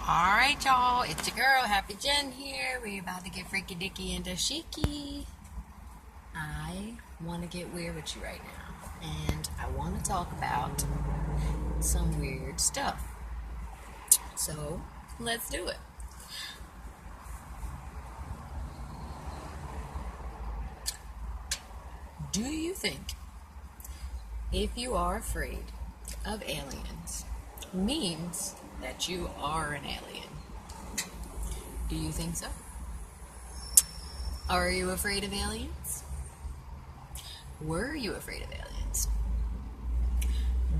Alright, y'all, it's your girl, Happy Jen here. We're about to get freaky dicky into chicky. I want to get weird with you right now, and I want to talk about some weird stuff. So, let's do it. Do you think if you are afraid of aliens means that you are an alien? Do you think so? Are you afraid of aliens? Were you afraid of aliens?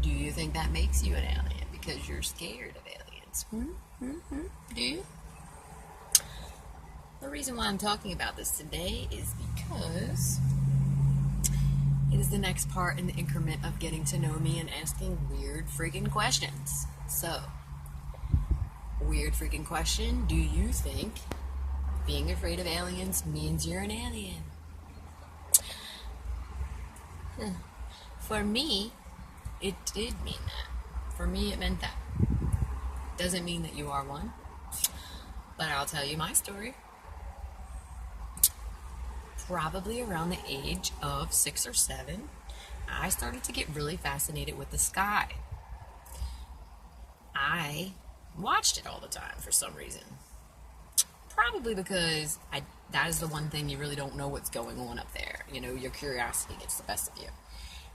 Do you think that makes you an alien because you're scared of aliens? Do you? The reason why I'm talking about this today is because it is the next part in the increment of getting to know me and asking weird freaking questions. So, weird freaking question. Do you think being afraid of aliens means you're an alien? For me, it did mean that. For me, it meant that. Doesn't mean that you are one, but I'll tell you my story. Probably around the age of 6 or 7, I started to get really fascinated with the sky. I watched it all the time for some reason. Probably because that is the one thing you really don't know what's going on up there. You know, your curiosity gets the best of you.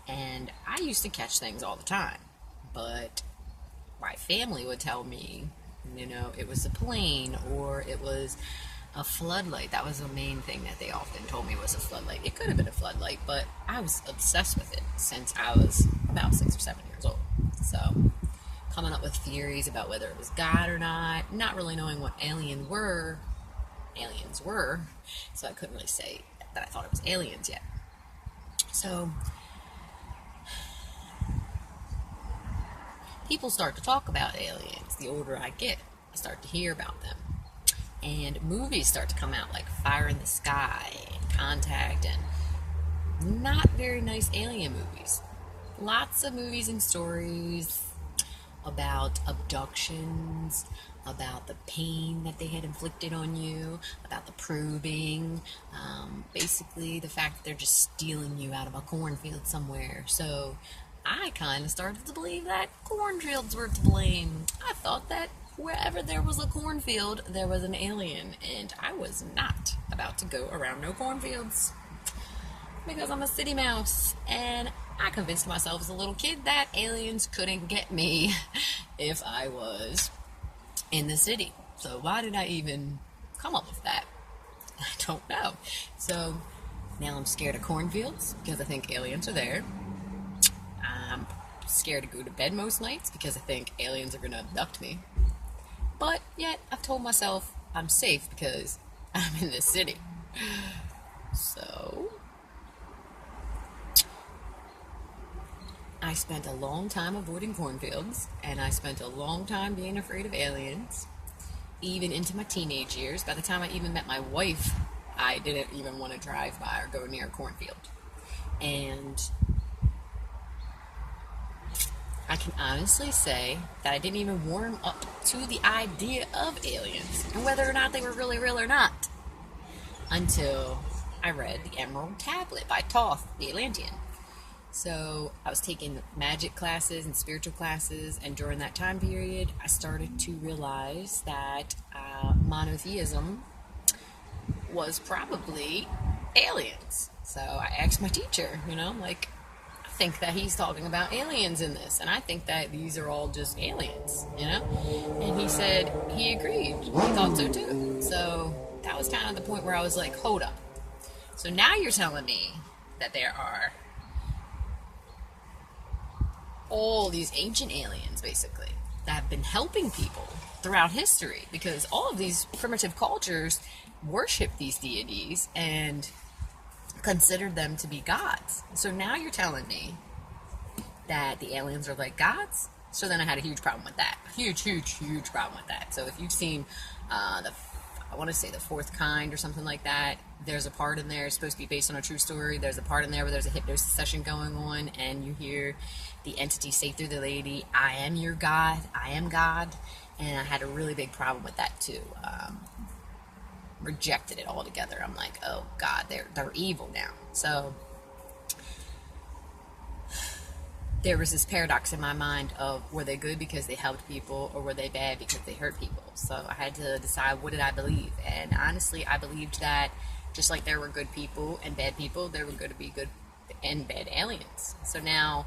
And I used to catch things all the time. But my family would tell me, you know, it was a plane or it was a floodlight. That was the main thing that they often told me was a floodlight. It could have been a floodlight, but I was obsessed with it since I was about 6 or 7 years old. So, coming up with theories about whether it was God or not really knowing what aliens were, so I couldn't really say that I thought it was aliens yet. So, people start to talk about aliens the older I get. I start to hear about them. And movies start to come out like Fire in the Sky and Contact and not very nice alien movies. Lots of movies and stories about abductions, about the pain that they had inflicted on you, about the probing, basically the fact that they're just stealing you out of a cornfield somewhere. So I kind of started to believe that cornfields were to blame. I thought that wherever there was a cornfield, there was an alien, and I was not about to go around no cornfields because I'm a city mouse, and I convinced myself as a little kid that aliens couldn't get me if I was in the city. So why did I even come up with that? I don't know. So now I'm scared of cornfields because I think aliens are there. I'm scared to go to bed most nights because I think aliens are going to abduct me. But yet I've told myself I'm safe because I'm in the city. So I spent a long time avoiding cornfields, and I spent a long time being afraid of aliens, even into my teenage years. By the time I even met my wife, I didn't even want to drive by or go near a cornfield. And I can honestly say that I didn't even warm up to the idea of aliens and whether or not they were really real or not until I read The Emerald Tablet by Thoth the Atlantean. So I was taking magic classes and spiritual classes, and during that time period, I started to realize that monotheism was probably aliens. So I asked my teacher, I think that he's talking about aliens in this, and I think that these are all just aliens, And he said he agreed. He thought so too. So that was kind of the point where I was like, hold up. So now you're telling me that there are all these ancient aliens, basically, that have been helping people throughout history, because all of these primitive cultures worship these deities and considered them to be gods. So now you're telling me that the aliens are like gods? So then I had a huge problem with that. Huge problem with that. So if you've seen I want to say The Fourth Kind or something like that, there's a part in there, it's supposed to be based on a true story, there's a part in there where there's a hypnosis session going on, and you hear the entity say through the lady, I am your God, I am God. And I had a really big problem with that too. Rejected it altogether. I'm like, oh God, they're evil now. So there was this paradox in my mind of, were they good because they helped people, or were they bad because they hurt people? So I had to decide, what did I believe? And honestly, I believed that just like there were good people and bad people, there were going to be good and bad aliens. So now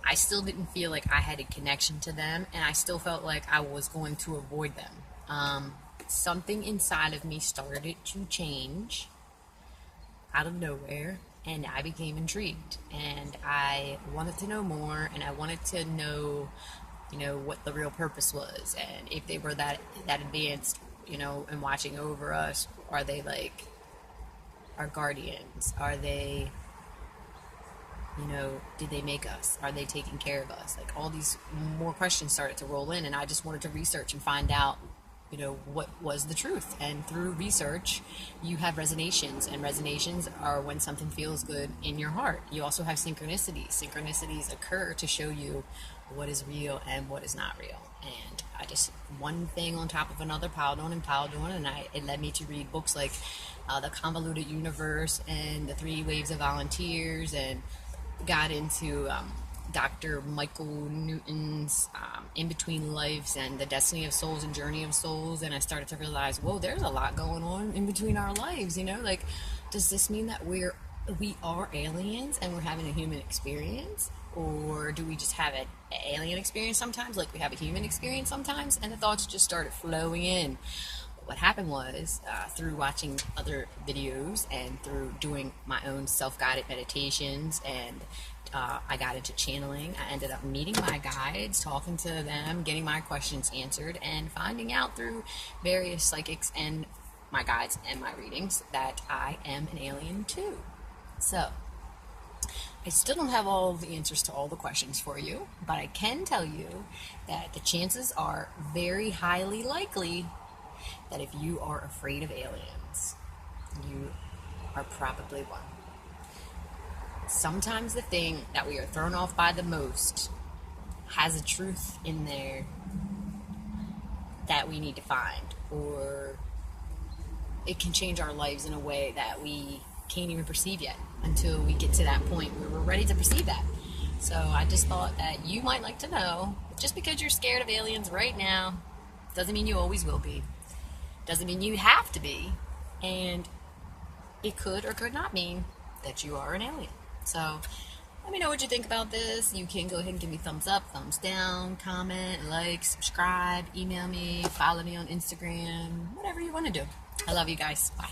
I still didn't feel like I had a connection to them, and I still felt like I was going to avoid them. Something inside of me started to change out of nowhere, and I became intrigued, and I wanted to know more, and I wanted to know, what the real purpose was, and if they were that advanced, and watching over us. Are they like our guardians? Are they, did they make us? Are they taking care of us? Like, all these more questions started to roll in, and I just wanted to research and find out, what was the truth. And through research, you have resonations, and resonations are when something feels good in your heart. You also have synchronicities. Synchronicities occur to show you what is real and what is not real. And I just, one thing on top of another, piled on, and it led me to read books like The Convoluted Universe and The 3 Waves of Volunteers, and got into Dr. Michael Newton's In Between Lives and The Destiny of Souls and Journey of Souls. And I started to realize, whoa, there's a lot going on in between our lives. Like, does this mean that we are aliens and we're having a human experience? Or do we just have an alien experience sometimes, like we have a human experience sometimes? And the thoughts just started flowing in. What happened was, through watching other videos and through doing my own self-guided meditations, and I got into channeling. I ended up meeting my guides, talking to them, getting my questions answered, and finding out through various psychics and my guides and my readings that I am an alien too. So I still don't have all the answers to all the questions for you, but I can tell you that the chances are very highly likely that if you are afraid of aliens, you are probably one. Sometimes the thing that we are thrown off by the most has a truth in there that we need to find, or it can change our lives in a way that we can't even perceive yet until we get to that point where we're ready to perceive that. So I just thought that you might like to know, just because you're scared of aliens right now doesn't mean you always will be. Doesn't mean you have to be, and it could or could not mean that you are an alien. So let me know what you think about this. You can go ahead and give me thumbs up, thumbs down, comment, like, subscribe, email me, follow me on Instagram, whatever you want to do. I love you guys. Bye.